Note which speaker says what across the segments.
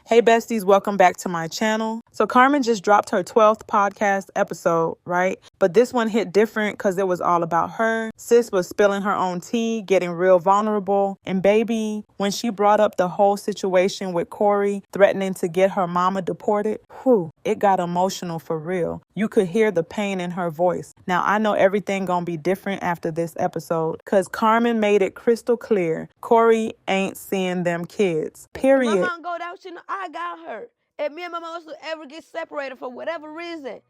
Speaker 1: Hey besties, welcome back to my channel. So Carmen just dropped her 12th podcast episode, right? But this one hit different because it was all about her. Sis was spilling her own tea, getting real vulnerable. And baby, when she brought up the whole situation with Corey threatening to get her mama deported, it got emotional for real. You could hear the pain in her voice. Now I know everything gonna be different after this episode because Carmen made it crystal clear. Corey ain't seeing them kids, period.
Speaker 2: My mom go down, I got her. If me and my mom ever get separated for whatever reason,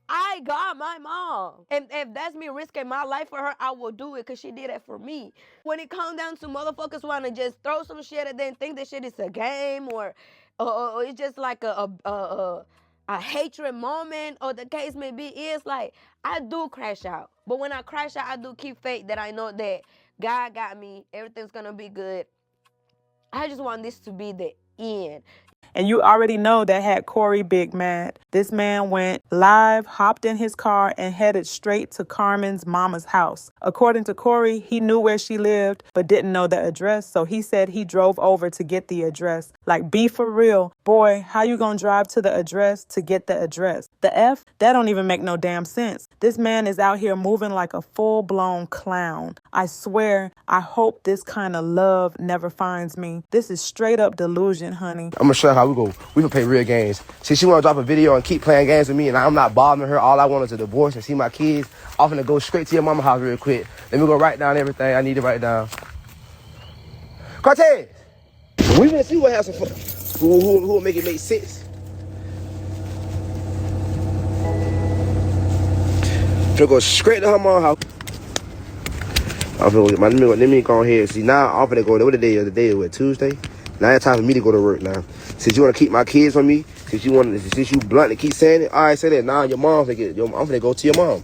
Speaker 2: I got my mom. And if that's me risking my life for her, I will do it because she did it for me. When it comes down to motherfuckers want to just throw some shit and then think that shit is a game or it's just like a hatred moment or the case may be, is like, I do crash out. But when I crash out, I do keep faith that I know that God got me. Everything's going to be good. I just want this to be the end.
Speaker 1: And you already know that had Corey big mad. This man went live, hopped in his car, and headed straight to Carmen's mama's house. According to Corey, he knew where she lived, but didn't know the address. So he said he drove over to get the address. Like, be for real. Boy, how you gonna drive to the address to get the address? The F? That don't even make no damn sense. This man is out here moving like a full-blown clown. I swear, I hope this kind of love never finds me. This is straight up delusion, honey.
Speaker 3: I'm gonna show you how we go. We can play real games. See, she wanna drop a video and keep playing games with me, and I'm not bothering her. All I want is a divorce and see my kids. I'm gonna go straight to your mama house real quick. Let me go write down everything I need to write down. Cortez! We gonna see what has some fun. Who will make it make sense. She'll go straight to her mama's house. I'm gonna get let me go ahead. See, now I'm gonna go, what the day is? The day is what, Tuesday? Now it's time for me to go to work now. Since you want to keep my kids from me, since you blunt and keep saying it, all right, say that. Now your mom's I'm gonna go to your mom.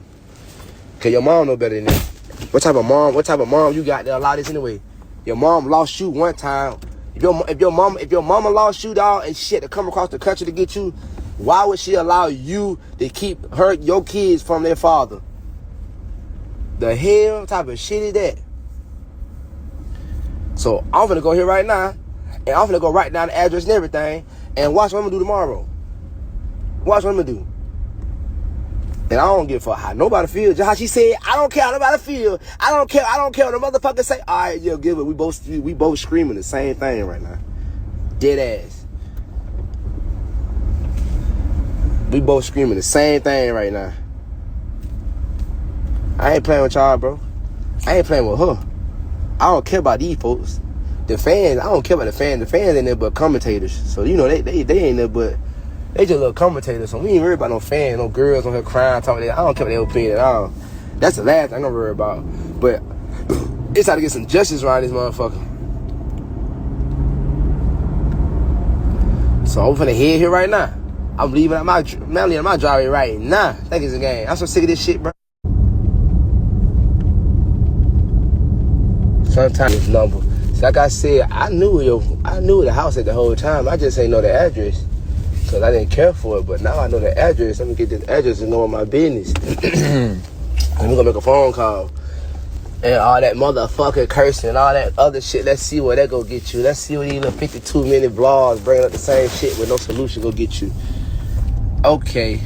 Speaker 3: Cause your mom know better than this. What type of mom you got to allow this anyway? Your mom lost you one time. If your mama lost you, dog, and shit, to come across the country to get you, why would she allow you to keep your kids from their father? The hell type of shit is that? So I'm gonna go here right now, and I'm gonna go write down the address and everything, and watch what I'm gonna do tomorrow. Watch what I'm gonna do. And I don't give a fuck how nobody feels. Just how she said, I don't care how nobody feel. I don't care what the motherfucker say. All right, yo, give it. We both screaming the same thing right now. Dead ass. We both screaming the same thing right now. I ain't playing with y'all, bro. I ain't playing with her. I don't care about these folks. The fans, I don't care about the fans. The fans ain't there but commentators. So, you know, they ain't there but, they just little commentators. So we ain't worried about no fans, no girls on here crying, talking. I don't care about their opinion at all. That's the last thing I'm worried about. But it's how to get some justice around this motherfucker. So I'm finna head here right now. I'm leaving out my driveway right now. Think it's a game. I'm so sick of this shit, bro. Sometimes it's number. See, like I said, I knew the house at the whole time. I just ain't know the address because I didn't care for it. But now I know the address. Let me get this address and know my business. Let me go make a phone call. And all that motherfucking cursing and all that other shit. Let's see where that go get you. Let's see what these little 52-minute vlogs bringing up the same shit with no solution go get you. Okay.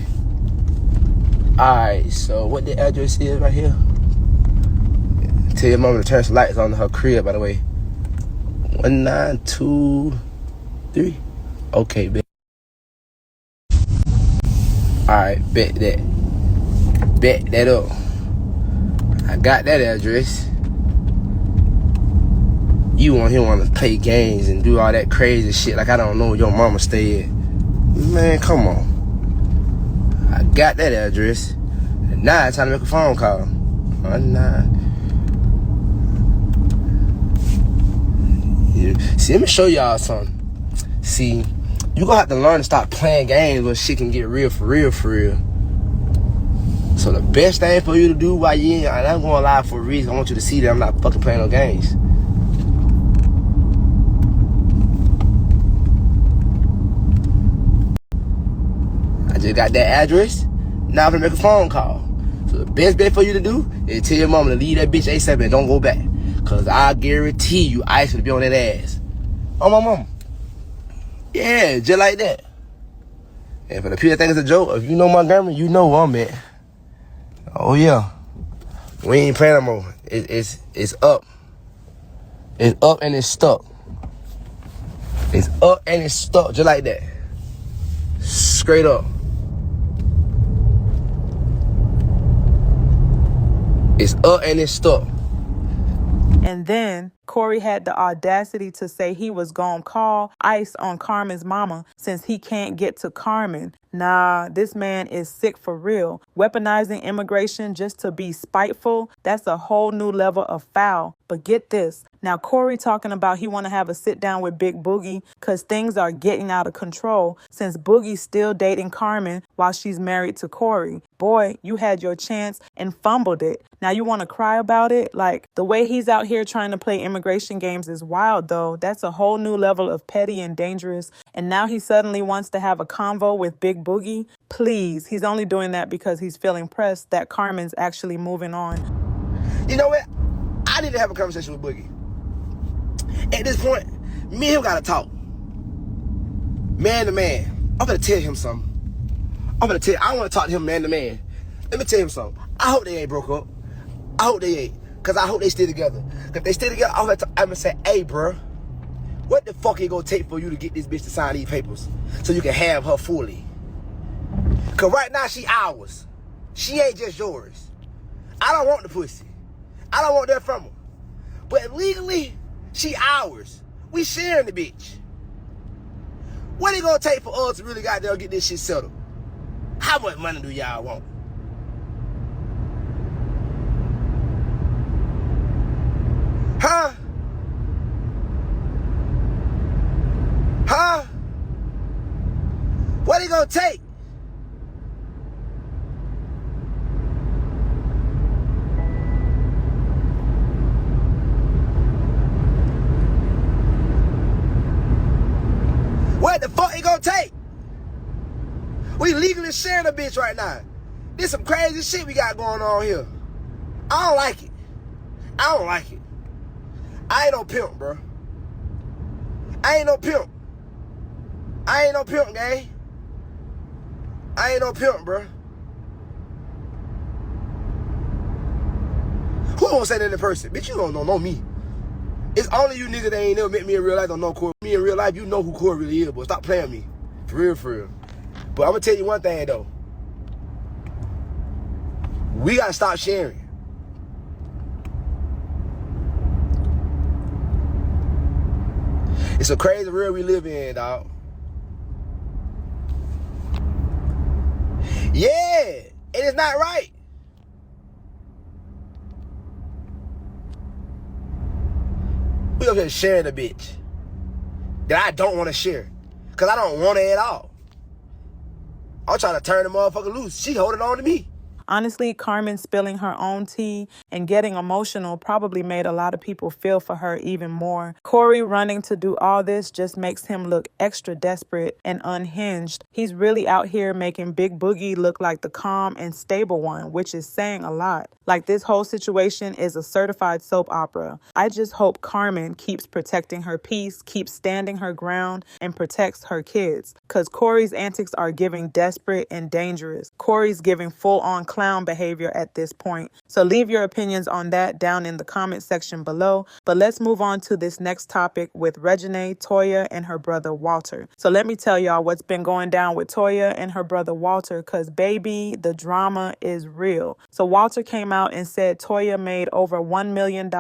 Speaker 3: Alright, so what the address is right here? Tell your mama to turn some lights on her crib, by the way. 1923. Okay, bet. Alright, bet that. Bet that up. I got that address. You want him to play games and do all that crazy shit like I don't know where your mama stay at. Man, come on. I got that address. And now it's time to make a phone call. See, let me show y'all something. See, you gonna have to learn to stop playing games when shit can get real for real. So the best thing for you to do while you in, and I'm gonna lie for a reason, I want you to see that I'm not fucking playing no games. I just got that address. Now I'm gonna make a phone call. So the best bet for you to do is tell your mama to leave that bitch ASAP and don't go back. Cause I guarantee you ICE will be on that ass. Oh, my mama. Yeah, just like that. And for the people that think it's a joke, if you know Montgomery, you know where I'm at. Oh yeah. We ain't playing no more. It's up. It's up and it's stuck. It's up and it's stuck just like that. Straight up. It's up and it's stuck.
Speaker 1: And then Corey had the audacity to say he was gonna call ICE on Carmen's mama since he can't get to Carmen. Nah, this man is sick for real. Weaponizing immigration just to be spiteful, that's a whole new level of foul. But get this. Now Corey talking about he want to have a sit down with Big Boogie because things are getting out of control since Boogie's still dating Carmen while she's married to Corey. Boy, you had your chance and fumbled it. Now you want to cry about it? Like, the way he's out here trying to play immigration games is wild, though. That's a whole new level of petty and dangerous. And now he suddenly wants to have a convo with Big Boogie? Please, he's only doing that because he's feeling pressed that Carmen's actually moving on.
Speaker 3: You know what? I need to have a conversation with Boogie. At this point, me and him gotta talk. Man to man. I'm gonna tell him something. I wanna talk to him man to man. Let me tell him something. I hope they ain't broke up. I hope they ain't. Cause I hope they stay together. Cause if they stay together, I'm gonna say, hey bro, what the fuck it gonna take for you to get this bitch to sign these papers so you can have her fully? Cause right now she ours. She ain't just yours. I don't want the pussy. I don't want that from her. But legally, she ours. We sharing the bitch. What it gonna take for us to really goddamn get this shit settled? How much money do y'all want? Huh? Huh? What it gonna take? What the fuck it gonna take? We legally sharing a bitch right now. This some crazy shit we got going on here. I don't like it. I don't like it. I ain't no pimp, bro. I ain't no pimp. I ain't no pimp, gang. I ain't no pimp, bro. Who gonna say that in person? Bitch, you don't know me. It's only you niggas that ain't never met me in real life don't know Corey. Me in real life, you know who Corey really is, but stop playing me. For real, for real. But I'm gonna tell you one thing, though. We gotta stop sharing. It's a crazy world we live in, dog. Yeah, and it's not right. We up here sharing a bitch that I don't want to share. Because I don't want it at all. I'm trying to turn the motherfucker loose. She holding on to me.
Speaker 1: Honestly, Carmen spilling her own tea and getting emotional probably made a lot of people feel for her even more. Corey running to do all this just makes him look extra desperate and unhinged. He's really out here making Big Boogie look like the calm and stable one, which is saying a lot. Like, this whole situation is a certified soap opera. I just hope Carmen keeps protecting her peace, keeps standing her ground, and protects her kids. Because Corey's antics are giving desperate and dangerous. Corey's giving full-on clown behavior at this point. So leave your opinions on that down in the comment section below. But let's move on to this next topic with Reginae, Toya, and her brother Walter. So let me tell y'all what's been going down with Toya and her brother Walter, because baby, the drama is real. So Walter came out and said Toya made over $1 million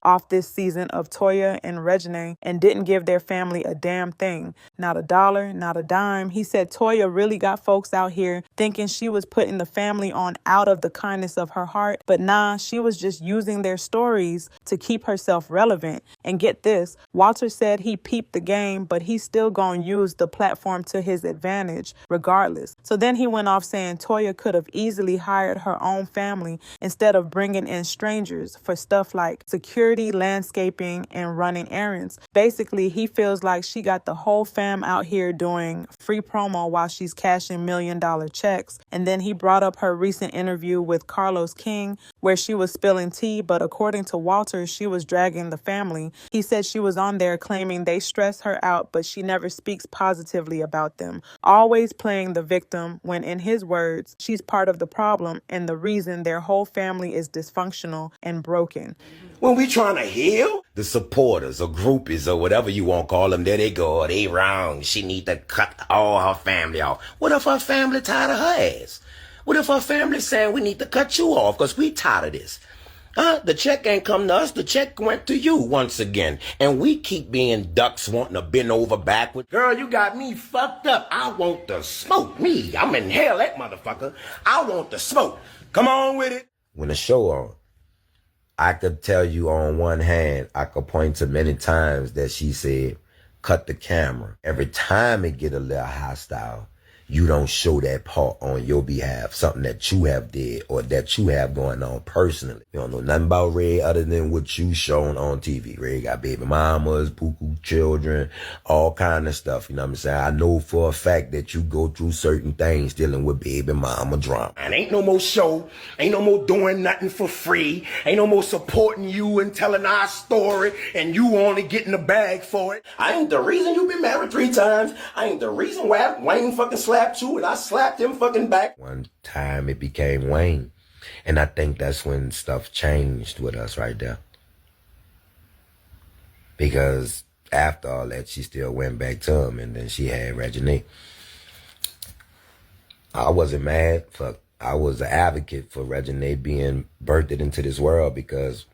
Speaker 1: off this season of Toya and Reginae and didn't give their family a damn thing. Not a dollar, not a dime. He said Toya really got folks out here thinking she was putting the family on out of the kindness of her heart, but nah, she was just using their stories to keep herself relevant. And get this, Walter said he peeped the game, but he's still gonna use the platform to his advantage regardless. So then he went off saying Toya could have easily hired her own family instead of bringing in strangers for stuff like security, landscaping, and running errands. Basically, he feels like she got the whole fam out here doing free promo while she's cashing $1 million checks. And then he brought up her recent interview with Carlos King where she was spilling tea, but according to Walter, she was dragging the family. He said she was on there claiming they stress her out, but she never speaks positively about them, always playing the victim when, in his words, she's part of the problem and the reason their whole family is dysfunctional and broken.
Speaker 4: When we trying to heal, the supporters or groupies or whatever you want to call them, there they go, they wrong. She need to cut all her family off. What if her family tired of her ass? What if her family saying we need to cut you off because we tired of this? The check ain't come to us. The check went to you once again. And we keep being ducks wanting to bend over backward. Girl, you got me fucked up. I want to smoke me. I'm in hell, that motherfucker. I want to smoke. Come on with it. When the show on, I could tell you on one hand, I could point to many times that she said, cut the camera. Every time it get a little hostile, you don't show that part on your behalf, something that you have did or that you have going on personally. You don't know nothing about Red other than what you shown on TV. Red got baby mamas, poo-poo children, all kind of stuff. You know what I'm saying? I know for a fact that you go through certain things dealing with baby mama drama. And ain't no more show, ain't no more doing nothing for free, ain't no more supporting you and telling our story and you only getting the bag for it. I ain't the reason you been married 3 times. I ain't the reason why Wayne fucking slapped you and I slapped him fucking back. One time it became Wayne. And I think that's when stuff changed with us right there. Because after all that, she still went back to him and then she had Reggie. I wasn't mad. I was an advocate for Reggie being birthed into this world because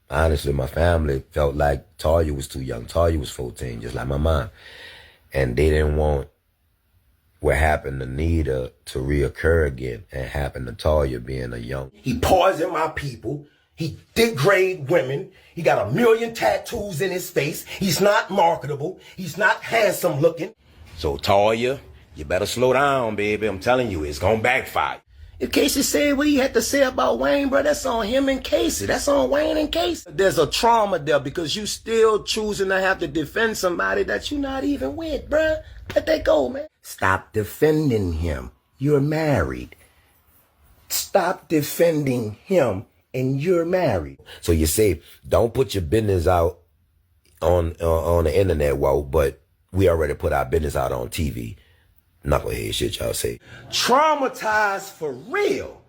Speaker 4: honestly, my family felt like Toya was too young. Toya was 14, just like my mom. And they didn't want what happened to Nita to reoccur again and happen to Toya being a young. He poisoned my people. He degrade women. He got 1 million tattoos in his face. He's not marketable. He's not handsome looking. So Toya, you better slow down, baby. I'm telling you, it's gonna backfire. If Casey said what he had to say about Wayne, bro, that's on him and Casey. That's on Wayne and Casey. There's a trauma there because you still choosing to have to defend somebody that you're not even with, bro. Let that go, man. Stop defending him. You're married. Stop defending him and you're married. So you say, don't put your business out on the internet, whoa, but we already put our business out on TV. Knucklehead shit y'all say. Traumatized for real.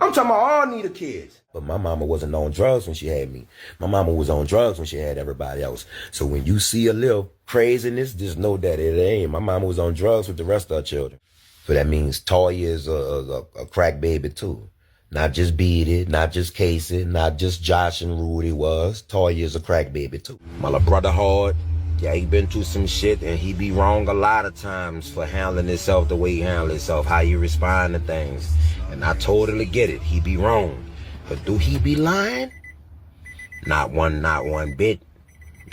Speaker 4: I'm talking about all Nita kids. But my mama wasn't on drugs when she had me. My mama was on drugs when she had everybody else. So when you see a little craziness, just know that it ain't. My mama was on drugs with the rest of her children. So that means Toya is a crack baby too. Not just Beatty, not just Casey, not just Josh and Rudy was. Toya is a crack baby too. My little brother hard. Yeah, he been through some shit and he be wrong a lot of times for handling himself the way he handle himself, how you respond to things. And I totally get it. He be wrong. But do he be lying? Not one bit.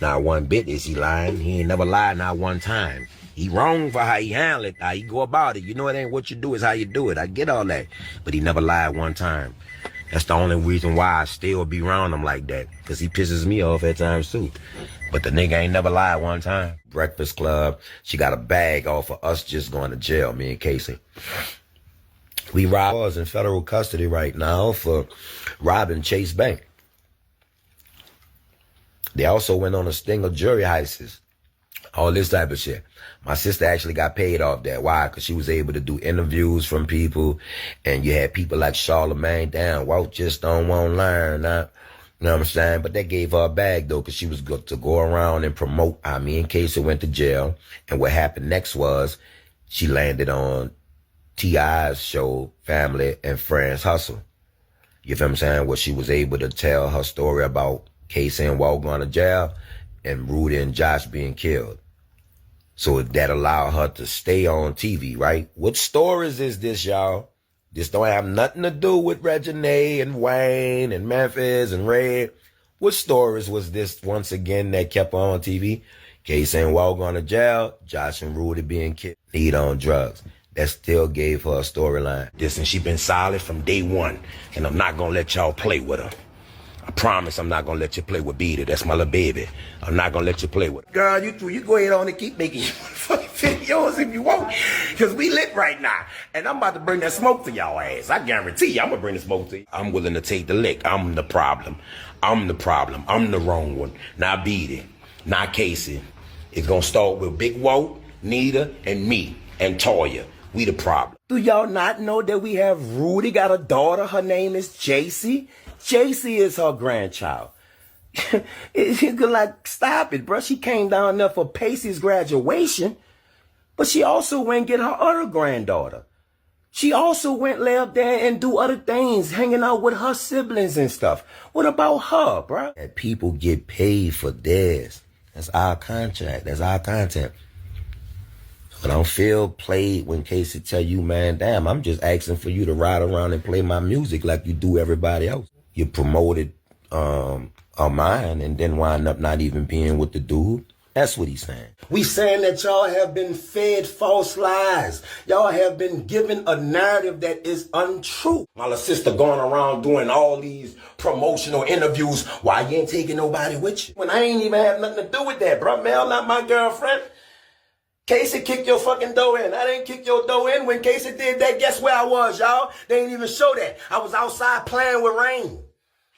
Speaker 4: Not one bit is he lying. He ain't never lied not one time. He wrong for how he handle it, how he go about it. You know it ain't what you do, it's how you do it. I get all that. But he never lied one time. That's the only reason why I still be around him like that. Because he pisses me off at times too. But the nigga ain't never lied one time. Breakfast Club, she got a bag off of us just going to jail, me and Casey. We robbed in federal custody right now for robbing Chase Bank. They also went on a sting of jury heists. All this type of shit. My sister actually got paid off that. Why? Because she was able to do interviews from people. And you had people like Charlamagne, damn, Walt just don't want to learn. Huh? You know what I'm saying? But that gave her a bag, though, because she was good to go around and promote. Me and Casey went to jail. And what happened next was she landed on T.I.'s show, Family and Friends Hustle. You feel what I'm saying? Where she was able to tell her story about Casey and Walt going to jail and Rudy and Josh being killed. So that allowed her to stay on TV, right? What stories is this, y'all? This don't have nothing to do with Reggie and Wayne and Memphis and Red. What stories was this once again that kept her on TV? Casey and Walt going to jail, Josh and Rudy being killed, Nita on drugs. That still gave her a storyline. Listen, she been solid from day one, and I'm not gonna let y'all play with her. I promise I'm not gonna let you play with Beatty. That's my little baby. I'm not gonna let you play with her. Girl, you go ahead on and keep making your motherfucking videos if you want, because we lit right now. And I'm about to bring that smoke to y'all ass. I guarantee you, I'm going to bring the smoke to you. I'm willing to take the lick. I'm the problem. I'm the problem. I'm the wrong one. Not Beatty, not Casey. It's going to start with Big Walt, Nita, and me, and Toya. We the problem. Do y'all not know that we have Rudy got a daughter? Her name is JC. JC is her grandchild. She's like, stop it, bro. She came down there for Pacey's graduation, but she also went and get her other granddaughter. She also went lay up there and do other things, hanging out with her siblings and stuff. What about her, bro? That people get paid for theirs. That's our contract. That's our content. I don't feel played when Casey tell you, man, damn, I'm just asking for you to ride around and play my music like you do everybody else. You promoted mine and then wind up not even being with the dude. That's what he's saying. We saying that y'all have been fed false lies. Y'all have been given a narrative that is untrue. My little sister going around doing all these promotional interviews. Why you ain't taking nobody with you? When I ain't even have nothing to do with that, bro. Mel, not my girlfriend. Casey kicked your fucking dough in. I didn't kick your dough in. When Casey did that, guess where I was, y'all? They ain't even show that. I was outside playing with rain.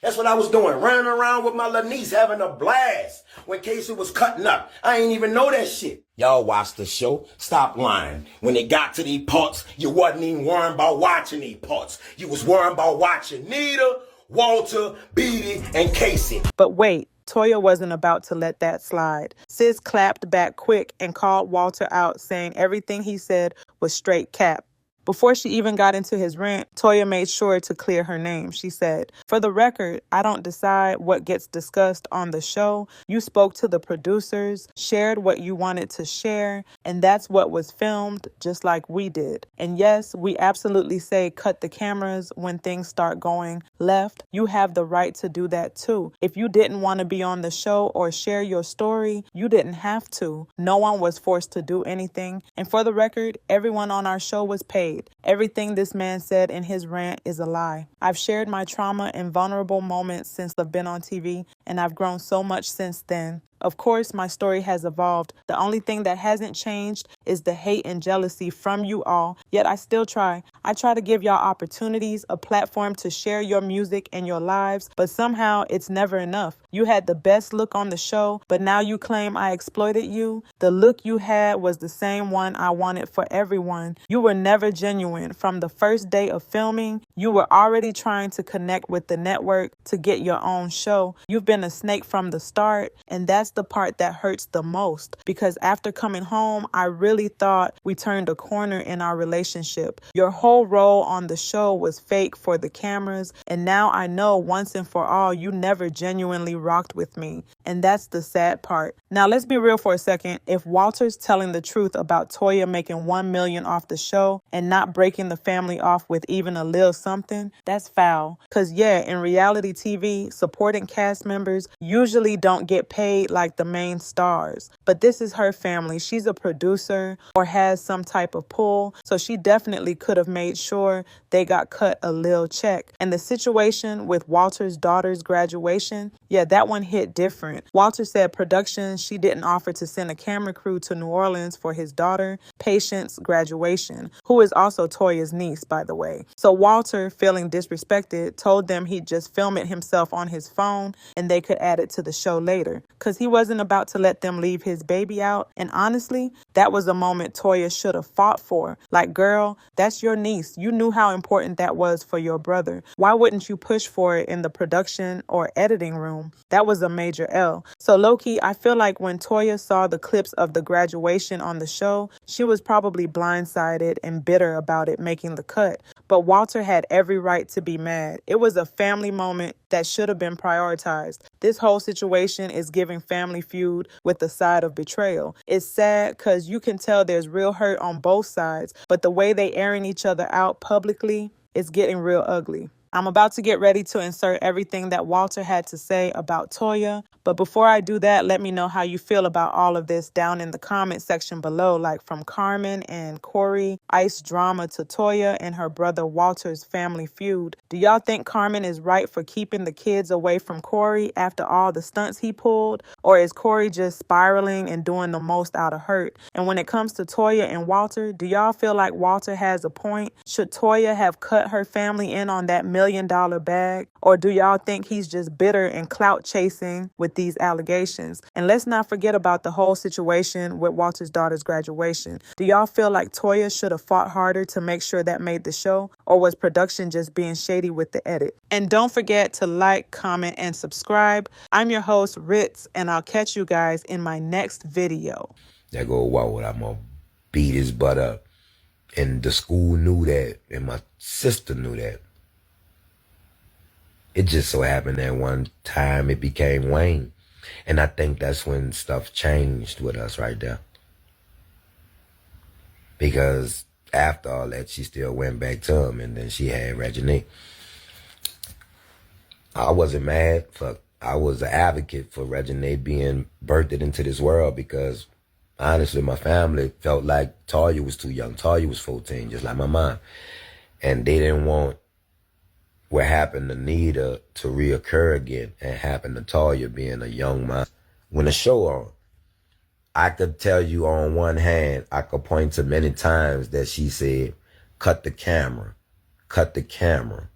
Speaker 4: That's what I was doing, running around with my little niece, having a blast when Casey was cutting up. I ain't even know that shit. Y'all watched the show. Stop lying. When it got to these parts, you wasn't even worrying about watching these parts. You was worrying about watching Nita, Walter, Beatty, and Casey.
Speaker 1: But wait, Toya wasn't about to let that slide. Sis clapped back quick and called Walter out, saying everything he said was straight cap. Before she even got into his rant, Toya made sure to clear her name. She said, "For the record, I don't decide what gets discussed on the show. You spoke to the producers, shared what you wanted to share, and that's what was filmed, just like we did. And yes, we absolutely say cut the cameras when things start going left. You have the right to do that too. If you didn't want to be on the show or share your story, you didn't have to. No one was forced to do anything. And for the record, everyone on our show was paid. Everything this man said in his rant is a lie. I've shared my trauma and vulnerable moments since I've been on TV, and I've grown so much since then. Of course, my story has evolved. The only thing that hasn't changed is the hate and jealousy from you all, yet I still try. I try to give y'all opportunities, a platform to share your music and your lives, but somehow it's never enough. You had the best look on the show, but now you claim I exploited you. The look you had was the same one I wanted for everyone. You were never genuine. From the first day of filming, you were already trying to connect with the network to get your own show. You've been a snake from the start, and that's the part that hurts the most, because after coming home, I really thought we turned a corner in our relationship. Your whole role on the show was fake for the cameras, and now I know once and for all you never genuinely rocked with me, and that's the sad part. Now let's be real for a second. If Walter's telling the truth about Toya making $1 million off the show and not breaking the family off with even a little something, that's foul. Cause yeah, in reality TV, supporting cast members usually don't get paid like the main stars. But this is her family. She's a producer or has some type of pull, so she definitely could have made sure they got cut a little check. And the situation with Walter's daughter's graduation, yeah, that one hit different. Walter said production, she didn't offer to send a camera crew to New Orleans for his daughter, Patience's graduation, who is also Toya's niece, by the way. So Walter, feeling disrespected, told them he'd just film it himself on his phone and they could add it to the show later, because he wasn't about to let them leave his baby out. And honestly, that was a moment Toya should have fought for. Like, girl, that's your niece. You knew how important that was for your brother. Why wouldn't you push for it in the production or editing room? That was a major L. So low-key, I feel like when Toya saw the clips of the graduation on the show, she was probably blindsided and bitter about it making the cut. But Walter had every right to be mad. It was a family moment that should have been prioritized. This whole situation is giving Family Feud with the side of betrayal. It's sad because you can tell there's real hurt on both sides, but the way they airing each other out publicly is getting real ugly. I'm about to get ready to insert everything that Walter had to say about Toya. But before I do that, let me know how you feel about all of this down in the comment section below, like from Carmen and Corey, ICE drama to Toya and her brother Walter's family feud. Do y'all think Carmen is right for keeping the kids away from Corey after all the stunts he pulled? Or is Corey just spiraling and doing the most out of hurt? And when it comes to Toya and Walter, do y'all feel like Walter has a point? Should Toya have cut her family in on that $1 million bag? Or do y'all think he's just bitter and clout chasing with these allegations? And let's not forget about the whole situation with Walter's daughter's graduation. Do y'all feel like Toya should have fought harder to make sure that made the show? Or was production just being shady with the edit? And don't forget to like, comment, and subscribe. I'm your host, Ritz, and I'll catch you guys in my next video.
Speaker 4: That go, wow, I'm gonna beat his butt up. And the school knew that, and my sister knew that. It just so happened that one time it became Wayne. And I think that's when stuff changed with us right there. Because after all that, she still went back to him, and then she had Reggie. I wasn't mad. I was an advocate for Reggie being birthed into this world because, honestly, my family felt like Toya was too young. Toya was 14, just like my mom. And they didn't want what happened to Nita to reoccur again and happen to Toya being a young mom. When the show on, I could tell you on one hand, I could point to many times that she said, cut the camera, cut the camera,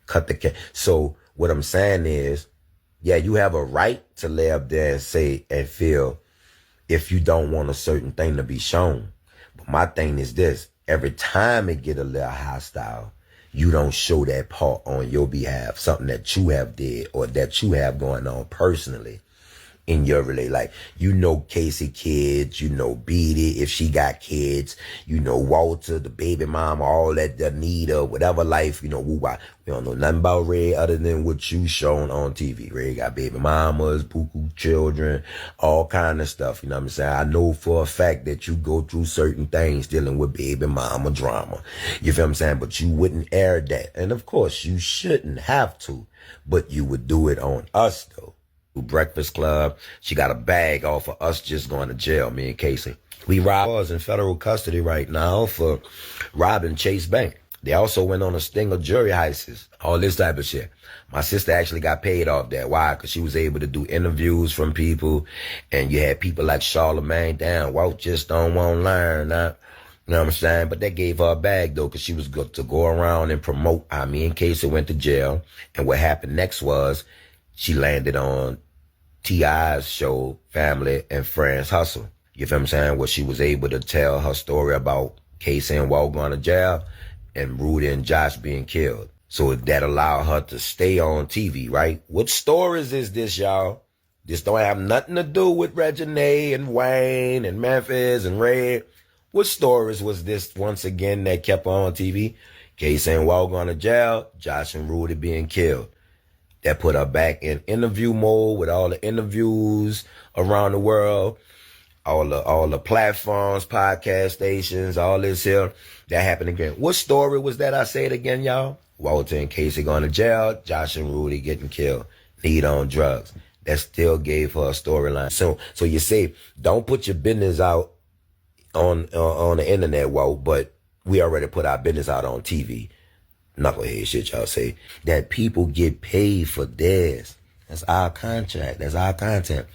Speaker 4: cut the camera. So what I'm saying is, yeah, you have a right to lay up there and say and feel if you don't want a certain thing to be shown. But my thing is this, every time it get a little hostile, you don't show that part on your behalf, something that you have did or that you have going on personally in your relationship. Like, you know Casey kids, you know Beatty, if she got kids, you know Walter, the baby mama, all that, Anita, whatever life, you know, we don't know nothing about Ray other than what you shown on TV. Ray got baby mamas, poo-poo children, all kind of stuff, you know what I'm saying? I know for a fact that you go through certain things dealing with baby mama drama. You feel what I'm saying? But you wouldn't air that. And of course, you shouldn't have to, but you would do it on us though. Breakfast Club. She got a bag off of us just going to jail, me and Casey. We robbed in federal custody right now for robbing Chase Bank. They also went on a sting of jury heists, all this type of shit. My sister actually got paid off that. Why? Because she was able to do interviews from people, and you had people like Charlamagne, damn, Walt just don't want to learn, huh? You know what I'm saying? But that gave her a bag, though, because she was good to go around and promote. Me and Casey went to jail, and what happened next was she landed on T.I.'s show, Family and Friends Hustle. You feel what I'm saying? Where she was able to tell her story about Casey and Walt going to jail and Rudy and Josh being killed. So that allowed her to stay on TV, right? What stories is this, y'all? This don't have nothing to do with Reggie and Wayne and Memphis and Red. What stories was this once again that kept her on TV? Casey and Walt going to jail, Josh and Rudy being killed. That put her back in interview mode with all the interviews around the world, all the platforms, podcast stations, all this here. That happened again. What story was that? I say it again, y'all. Walter and Casey going to jail, Josh and Rudy getting killed, Nita on drugs. That still gave her a storyline. So you say, don't put your business out on the internet, Walt, but we already put our business out on TV. Knucklehead shit y'all say. That people get paid for theirs. That's our contract. That's our content.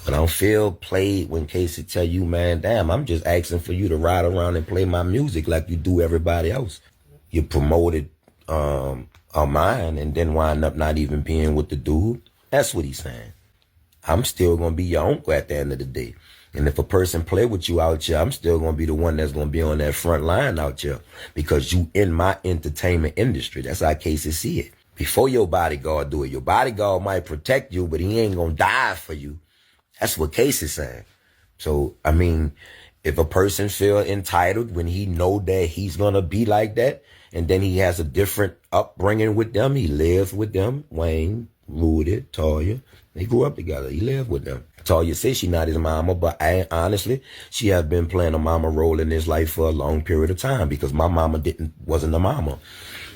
Speaker 4: I don't feel played when Casey tell you, man, damn, I'm just asking for you to ride around and play my music like you do everybody else. You promoted mine and then wind up not even being with the dude. That's what he's saying. I'm still going to be your uncle at the end of the day. And if a person play with you out here, I'm still going to be the one that's going to be on that front line out here because you in my entertainment industry. That's how Casey see it. Before your bodyguard do it, your bodyguard might protect you, but he ain't going to die for you. That's what Casey's saying. So, I mean, if a person feel entitled when he know that he's going to be like that, and then he has a different upbringing with them, he lives with them, Wayne, Rudy, Toya, they grew up together. He lived with them. Toya says she not his mama, but honestly, she has been playing a mama role in his life for a long period of time because my mama wasn't a mama.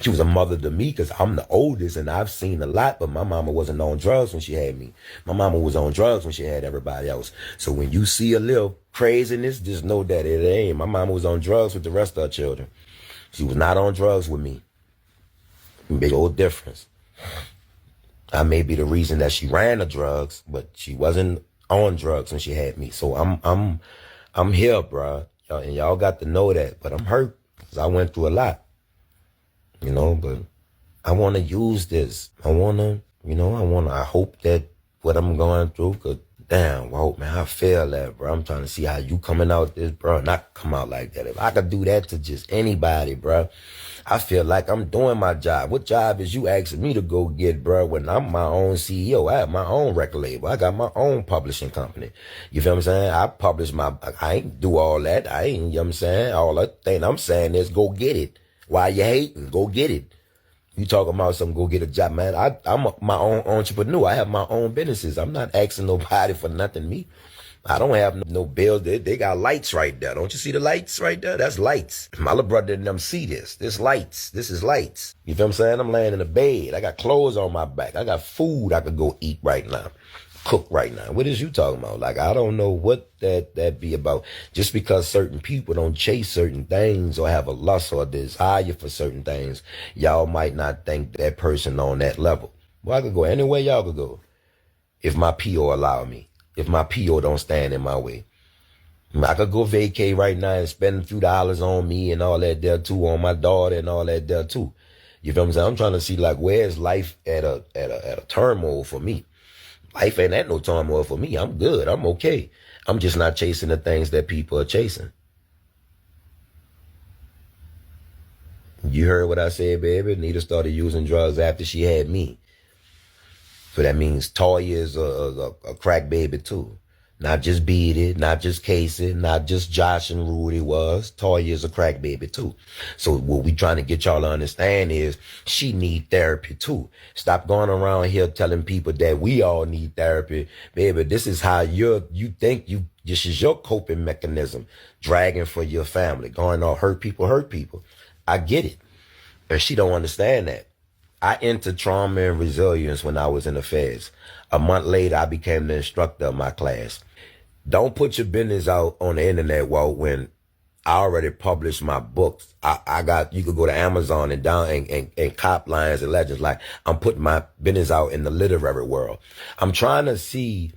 Speaker 4: She was a mother to me because I'm the oldest and I've seen a lot, but my mama wasn't on drugs when she had me. My mama was on drugs when she had everybody else. So when you see a little craziness, just know that it ain't. My mama was on drugs with the rest of her children. She was not on drugs with me. Big old difference. I may be the reason that she ran the drugs, but she wasn't on drugs when she had me. So I'm here, bro. And y'all got to know that. But I'm hurt because I went through a lot. You know, but I want to use this. I hope that what I'm going through, cause damn, well, man, I feel that, bro. I'm trying to see how you coming out this, bro. Not come out like that. If I could do that to just anybody, bro, I feel like I'm doing my job. What job is you asking me to go get, bro, when I'm my own CEO? I have my own record label. I got my own publishing company. You feel what I'm saying? I ain't do all that. I ain't, you know what I'm saying? All that thing I'm saying is go get it. Why you hating? Go get it. You talking about something, go get a job, man. I'm my own entrepreneur. I have my own businesses. I'm not asking nobody for nothing. Me, I don't have no bills. They got lights right there. Don't you see the lights right there? That's lights. My little brother and them see this. This lights. This is lights. You feel what I'm saying? I'm laying in the bed. I got clothes on my back. I got food I could go eat right now. Cook right now. What is you talking about? Like, I don't know what that be about. Just because certain people don't chase certain things or have a lust or desire for certain things, y'all might not think that person on that level. Well, I could go anywhere y'all could go if my PO allow me. If my PO don't stand in my way. I could go vacay right now and spend a few dollars on me and all that there too, on my daughter and all that there too. You feel what I'm saying? I'm trying to see like where's life at a turmoil for me. Life ain't at no turmoil for me. I'm good. I'm okay. I'm just not chasing the things that people are chasing. You heard what I said, baby. Nita started using drugs after she had me. So that means Toya is a crack baby too. Not just Beadie, not just Casey, not just Josh and Rudy was. Toya is a crack baby too. So what we trying to get y'all to understand is she need therapy too. Stop going around here telling people that we all need therapy. Baby, this is how you think this is your coping mechanism. Dragging for your family. Going on hurt people. I get it. But she don't understand that. I entered trauma and resilience when I was in the feds. A month later, I became the instructor of my class. Don't put your business out on the internet, Walt, when I already published my books. You could go to Amazon and down and cop Lions and Legends. Like, I'm putting my business out in the literary world. I'm trying to see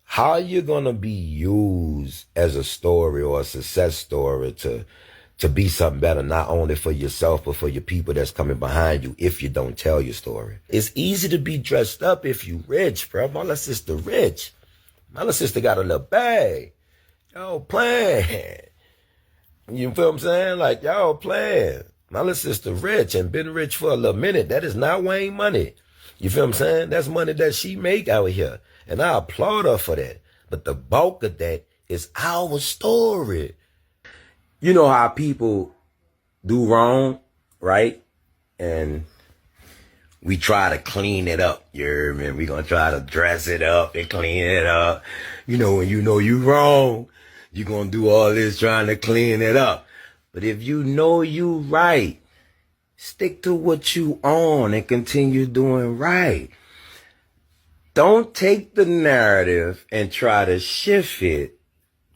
Speaker 4: how you're going to be used as a story or a success story to be something better, not only for yourself, but for your people that's coming behind you if you don't tell your story. It's easy to be dressed up if you rich, bro. My little sister rich. My little sister got a little bag. Y'all playing. You feel what I'm saying? Like, y'all playing. My little sister rich and been rich for a little minute. That is not Wayne money. You feel what I'm saying? That's money that she make out here. And I applaud her for that. But the bulk of that is our story. You know how people do wrong, right? And we try to clean it up. You hear me? We gonna try to dress it up and clean it up. You know, when you know you wrong, you gonna do all this trying to clean it up. But if you know you right, stick to what you on and continue doing right. Don't take the narrative and try to shift it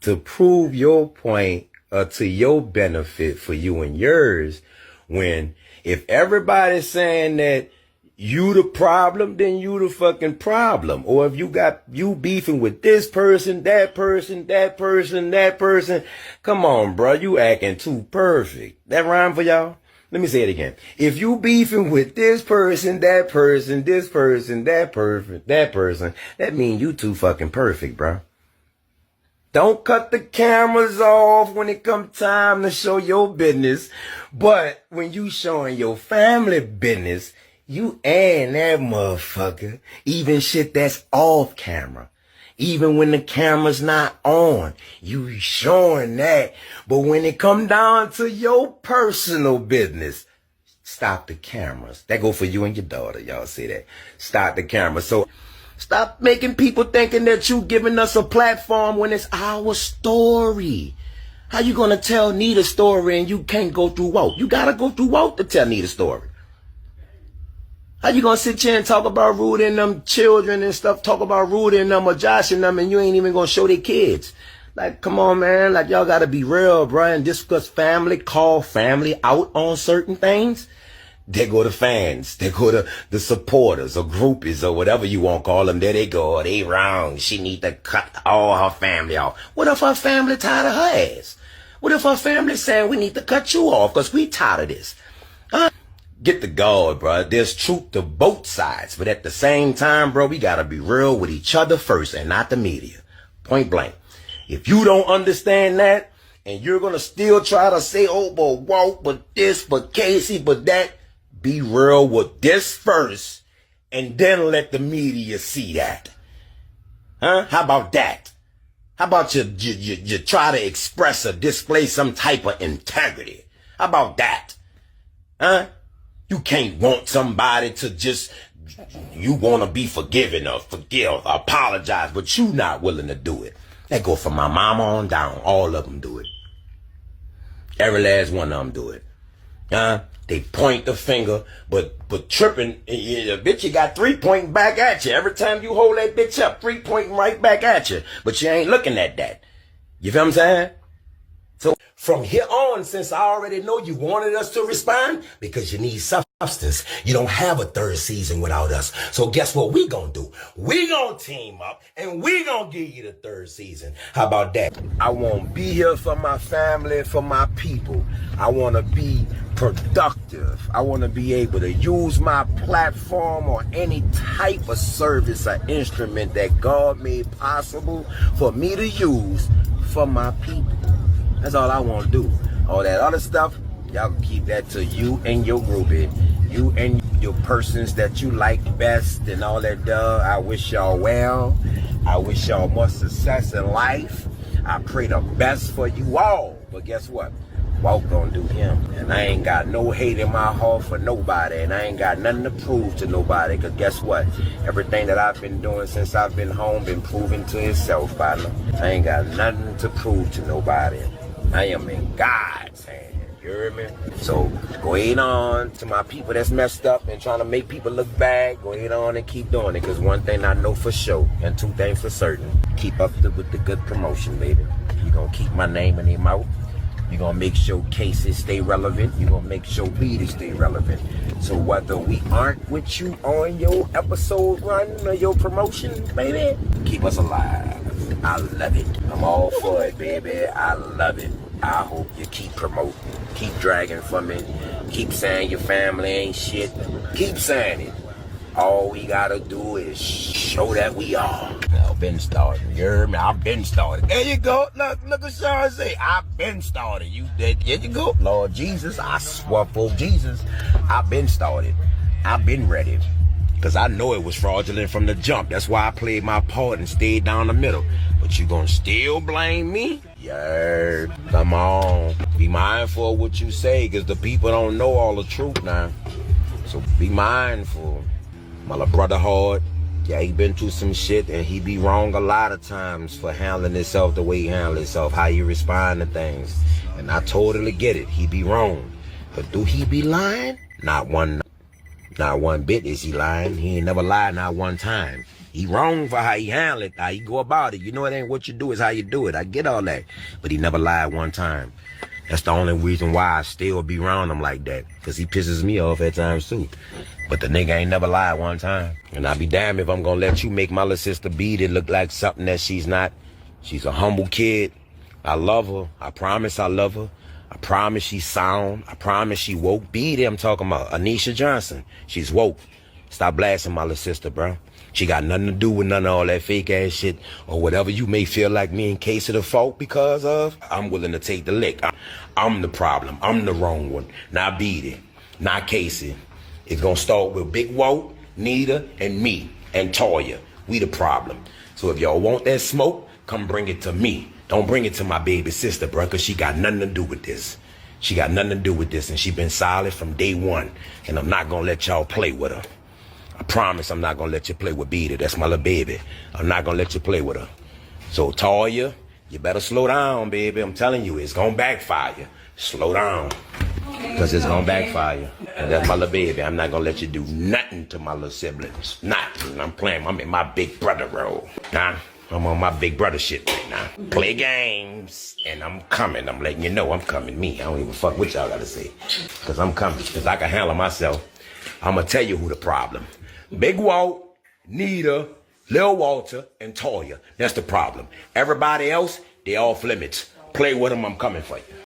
Speaker 4: to prove your point or to your benefit for you and yours. When if everybody's saying that you the problem, then you the fucking problem. Or if you beefing with this person, that person, that person, that person. Come on, bro. You acting too perfect. That rhyme for y'all? Let me say it again. If you beefing with this person, that person, this person, that person, that means you too fucking perfect, bro. Don't cut the cameras off when it come time to show your business. But when you showing your family business, you and that motherfucker, even shit that's off camera. Even when the camera's not on, you showing that. But when it come down to your personal business, stop the cameras. That go for you and your daughter. Y'all see that? Stop the camera. So stop making people thinking that you giving us a platform when it's our story. How you gonna tell Nita's story and you can't go through Walt? You gotta go through Walt to tell Nita's story. How you gonna sit here and talk about Rudy and them children and stuff, talk about Rudy and them or Josh and them, and you ain't even gonna show their kids? Like, come on, man. Like, y'all gotta be real, bro, and discuss family, call family out on certain things. They go to fans. They go to the supporters or groupies or whatever you want to call them. There they go. They wrong. She need to cut all her family off. What if her family tired of her ass? What if her family saying we need to cut you off because we tired of this? Huh? Get the God, bro. There's truth to both sides. But at the same time, bro, we got to be real with each other first and not the media. Point blank. If you don't understand that and you're going to still try to say, oh, but Walt, but this, but Casey, but that, be real with this first and then let the media see that. Huh? How about that? How about you try to express or display some type of integrity? How about that? Huh? You can't want somebody to just, you want to be forgiven or forgive, apologize, but you not willing to do it. That go from my mama on down. All of them do it. Every last one of them do it. Huh? They point the finger, but tripping, bitch, you got 3 pointing back at you. Every time you hold that bitch up, 3 pointing right back at you. But you ain't looking at that. You feel what I'm saying? So from here on, since I already know you wanted us to respond, because you need substance, you don't have a third season without us. So guess what we gonna do? We gonna team up and we gonna give you the third season. How about that? I wanna be here for my family, for my people. I wanna be productive. I wanna be able to use my platform or any type of service or instrument that God made possible for me to use for my people. That's all I want to do. All that other stuff, y'all can keep that to you and your groupie. You and your persons that you like best and all that stuff. I wish y'all well. I wish y'all much success in life. I pray the best for you all. But guess what? Walt gonna do him. And I ain't got no hate in my heart for nobody. And I ain't got nothing to prove to nobody. Because guess what? Everything that I've been doing since I've been home been proven to itself, partner. I ain't got nothing to prove to nobody. I am in God's hand. You hear me? So go ahead on to my people that's messed up and trying to make people look bad. Go ahead on and keep doing it. Because one thing I know for sure and two things for certain. Keep up with the good promotion, baby. You're going to keep my name in their mouth. You're going to make sure cases stay relevant. You're going to make sure beaters stay relevant. So whether we aren't with you on your episode run or your promotion, baby, keep us alive. I love it. I'm all for it, baby. I love it. I hope you keep promoting. Keep dragging for me. Keep saying your family ain't shit. Keep saying it. All we gotta do is show that we are. I've been started. You heard me? I've been started. There you go. Look what Sean say. I've been started. There you go. Lord Jesus, I swear for Jesus, I've been started. I've been ready. Because I know it was fraudulent from the jump. That's why I played my part and stayed down the middle. But you gonna still blame me? Yeah, come on. Be mindful of what you say, because the people don't know all the truth now. So be mindful. My little brother hard. Yeah, he been through some shit, and he be wrong a lot of times for handling himself the way he handle himself, how you respond to things. And I totally get it. He be wrong. But do he be lying? Not one bit is he lying. He ain't never lied not one time. He wrong for how he handle it, how he go about it. You know, it ain't what you do, it's how you do it. I get all that. But he never lied one time. That's the only reason why I still be around him like that. Because he pisses me off at times too. But the nigga ain't never lied one time. And I be damned if I'm going to let you make my little sister beat it look like something that she's not. She's a humble kid. I love her. I promise I love her. I promise she's sound. I promise she woke. Beat it, I'm talking about Anisha Johnson. She's woke. Stop blasting my little sister, bro. She got nothing to do with none of all that fake ass shit or whatever you may feel like me in case of the fault because of. I'm willing to take the lick. I'm the problem. I'm the wrong one. Not Beat it. Not Casey. It's going to start with Big Walt, Nita, and me, and Toya. We the problem. So if y'all want that smoke, come bring it to me. Don't bring it to my baby sister, bro, because she got nothing to do with this. She got nothing to do with this, and she been solid from day one. And I'm not going to let y'all play with her. I promise I'm not going to let you play with Beat It. That's my little baby. I'm not going to let you play with her. So, Toya, You better slow down, baby. I'm telling you, it's gonna backfire. Slow down. Because it's gonna backfire. And that's my little baby. I'm not gonna let you do nothing to my little siblings. Nothing. I'm in my big brother role. Nah, I'm on my big brother shit right now. Play games. And I'm coming. I'm letting you know I'm coming. Me. I don't even fuck what y'all gotta say. Because I'm coming. Because I can handle myself. I'm gonna tell you who the problem. Big Walt, Nita, Lil Walter, and Toya. That's the problem. Everybody else, they off limits. Play with them. I'm coming for you.